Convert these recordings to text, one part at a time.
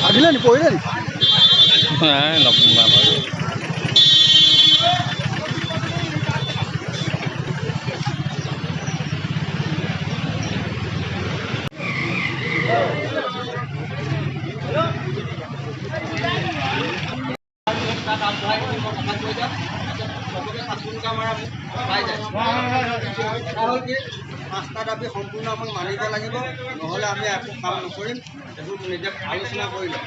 আহিলে নি পৰিলে নি পাঁচটা দাবী সম্পূৰ্ণ আমাক মানিব লাগিব, নহ'লে আমি একো কাম নকৰিম। এইবোৰ নিজে আলোচনা কৰি লওঁ।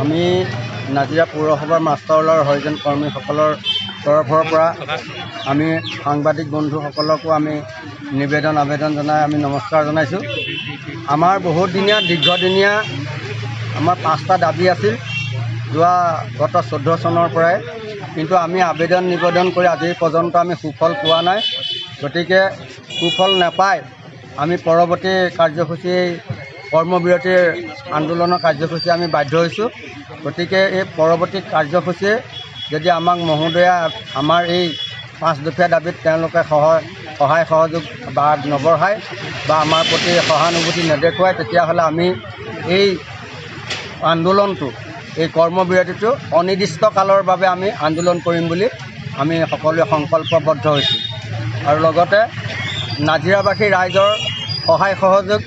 আমি নাজিৰা পৌৰসভাৰ মাষ্টাৰলৰ হৰিজন কৰ্মীসকলৰ তৰফৰ পৰা আমি সাংবাদিক বন্ধুসকলকো আমি আবেদন জনাই আমি নমস্কাৰ জনাইছোঁ। আমাৰ বহুদিনীয়া দীৰ্ঘদিনীয়া আমাৰ 5টা দাবী আছিল গত 14 চনৰ পৰাই, কিন্তু আমি নিবেদন কৰি আজি পৰ্যন্ত আমি সুফল পোৱা নাই। গতিকে সুফল নাপাই আমি পৰৱৰ্তী কাৰ্যসূচী কৰ্মবিৰতিৰ আন্দোলনৰ কাৰ্যসূচী আমি বাধ্য হৈছোঁ। গতিকে এই পৰৱৰ্তী কাৰ্যসূচীয়ে যদি আমাক মহোদয়া আমাৰ এই 5 দফীয়া দাবীত তেওঁলোকে সহায় সহযোগ বা নবঢ়ায় বা আমাৰ প্ৰতি সহানুভূতি নেদেখুৱায়, তেতিয়াহ'লে আমি এই আন্দোলনটো এই কৰ্মবিৰতিটো অনিৰ্দিষ্ট কালৰ বাবে আমি আন্দোলন কৰিম বুলি আমি সকলোৱে সংকল্পবদ্ধ হৈছোঁ। আৰু লগতে নাজিৰাবাসী ৰাইজৰ সহায় সহযোগ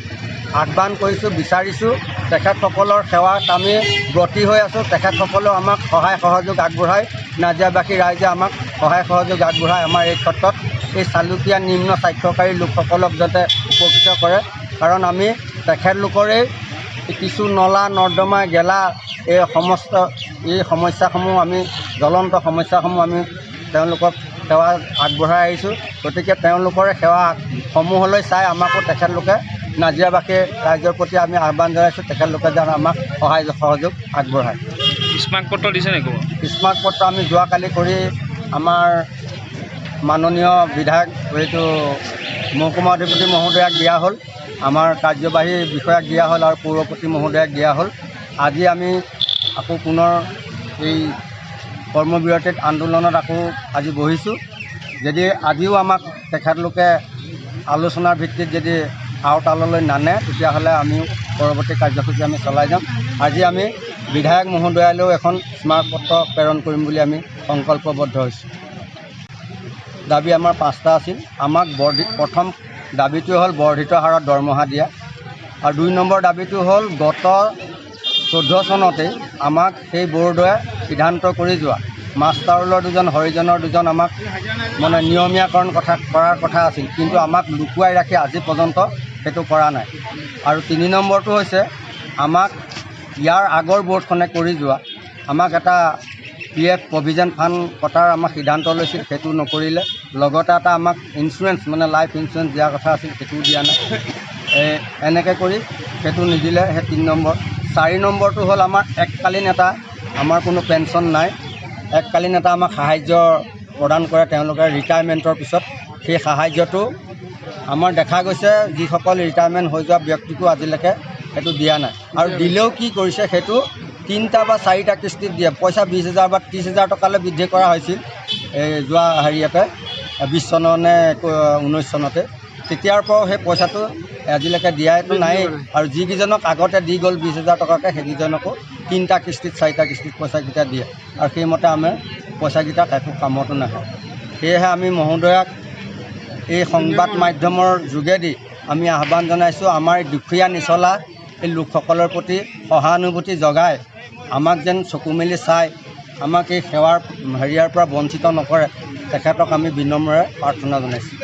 আহ্বান কৰিছোঁ, বিচাৰিছোঁ। তেখেতসকলৰ সেৱাত আমি ব্ৰতী হৈ আছোঁ। তেখেতসকলেও আমাক সহায় সহযোগ আগবঢ়ায়, নাজিৰাবাসী ৰাইজে আমাক সহায় সহযোগ আগবঢ়ায়। আমাৰ এই ক্ষেত্ৰত এই চালুকীয়া নিম্ন স্বাক্ষৰকাৰী লোকসকলক যাতে উপকৃত কৰে, কাৰণ আমি তেখেতলোকৰেই কিছু নলা নৰ্দমা গেলা এই সমস্ত সমস্যাসমূহ আমি জ্বলন্ত সমস্যাসমূহ আমি তেওঁলোকক সেৱা আগবঢ়াই আহিছোঁ। গতিকে তেওঁলোকৰে সেৱাসমূহলৈ চাই আমাকো তেখেতলোকে নাজিৰাবাসী ৰাইজৰ প্ৰতি আমি আহ্বান জনাইছোঁ, তেখেতলোকে যেন আমাক সহায় সহযোগ আগবঢ়ায়। স্মাৰক পত্ৰ দিছে নেকি? স্মাৰক পত্ৰ আমি যোৱাকালি কৰি আমাৰ মাননীয় বিধায়ক এইটো মহকুমা অধিপতি মহোদয়াক দিয়া হ'ল, আমাৰ কাৰ্যবাহী বিষয়াক দিয়া হ'ল আৰু পৌৰপতি মহোদয়াক দিয়া হ'ল। আজি আমি আকৌ পুনৰ এই কৰ্মবিৰতিত আন্দোলনত আকৌ আজি বহিছোঁ। যদি আজিও আমাক তেখেতলোকে আলোচনাৰ ভিত্তিত যদি আওতাললৈ নানে, তেতিয়াহ'লে আমিও পৰৱৰ্তী কাৰ্যসূচী আমি চলাই যাম। আজি আমি বিধায়ক মহোদয়ালৈও এখন স্মাৰক পত্ৰ প্ৰেৰণ কৰিম বুলি আমি সংকল্পবদ্ধ হৈছোঁ। দাবী আমাৰ 5টা আছিল। আমাক প্ৰথম দাবীটো হ'ল বৰ্ধিত হাৰত দৰমহা দিয়া, আৰু 2 নম্বৰ দাবীটো হ'ল গত 14 চনতেই আমাক সেই বৰ্ডে সিদ্ধান্ত কৰি যোৱা মাষ্টাৰলৰ 2জন হৰিজনৰ 2জন আমাক মানে নিয়মীয়াকৰণ কৰাৰ কথা আছিল, কিন্তু আমাক লুকুৱাই ৰাখি আজি পৰ্যন্ত সেইটো কৰা নাই। আৰু 3 নম্বৰটো হৈছে আমাক ইয়াৰ আগৰ বৰ্ডখনে কৰি যোৱা আমাক এটা PF প্ৰভিজন ফাণ্ড কটাৰ আমাক সিদ্ধান্ত লৈছিল, সেইটো নকৰিলে। লগতে এটা আমাক ইঞ্চুৰেঞ্চ মানে লাইফ ইঞ্চুৰেঞ্চ দিয়াৰ কথা আছিল, সেইটোও দিয়া নাই। এনেকৈ কৰি সেইটো নিদিলে, সেই 3 নম্বৰ। 4 নম্বৰটো হ'ল আমাৰ এককালীন এটা আমাৰ কোনো পেঞ্চন নাই। এককালীন এটা আমাক সাহাৰ্য প্ৰদান কৰে তেওঁলোকে ৰিটায়াৰমেণ্টৰ পিছত। সেই সাহাৰ্যটো আমাৰ দেখা গৈছে যিসকল ৰিটায়াৰমেণ্ট হৈ যোৱা ব্যক্তিকো আজিলৈকে সেইটো দিয়া নাই, আৰু দিলেও কি কৰিছে সেইটো 3টা বা 4টা কিস্তিত দিয়ে। পইচা 20,000 বা 30,000 টকালৈ বৃদ্ধি কৰা হৈছিল এই যোৱা হেৰিয়াতে 20 চনৰ নে 19 চনতে। তেতিয়াৰ পৰাও সেই পইচাটো আজিলৈকে দিয়াইতো নাই, আৰু যিকেইজনক আগতে দি গ'ল 20,000 টকাকৈ সেইকেইজনকো 3টা কিস্তিত 4টা কিস্তিত পইচাকেইটা দিয়ে, আৰু সেইমতে আমি পইচাকেইটা একো কামতো নাহে। সেয়েহে আমি মহোদয়াক এই সংবাদ মাধ্যমৰ যোগেদি আমি আহ্বান জনাইছোঁ, আমাৰ দুখীয়া নিচলা এই লোকসকলৰ প্ৰতি সহানুভূতি জগাই আমাক যেন চকু মেলি চাই আমাক এই সেৱাৰ হেৰিয়াৰ পৰা বঞ্চিত নকৰে, তেখেতক আমি বিনম্ৰে প্ৰাৰ্থনা জনাইছোঁ।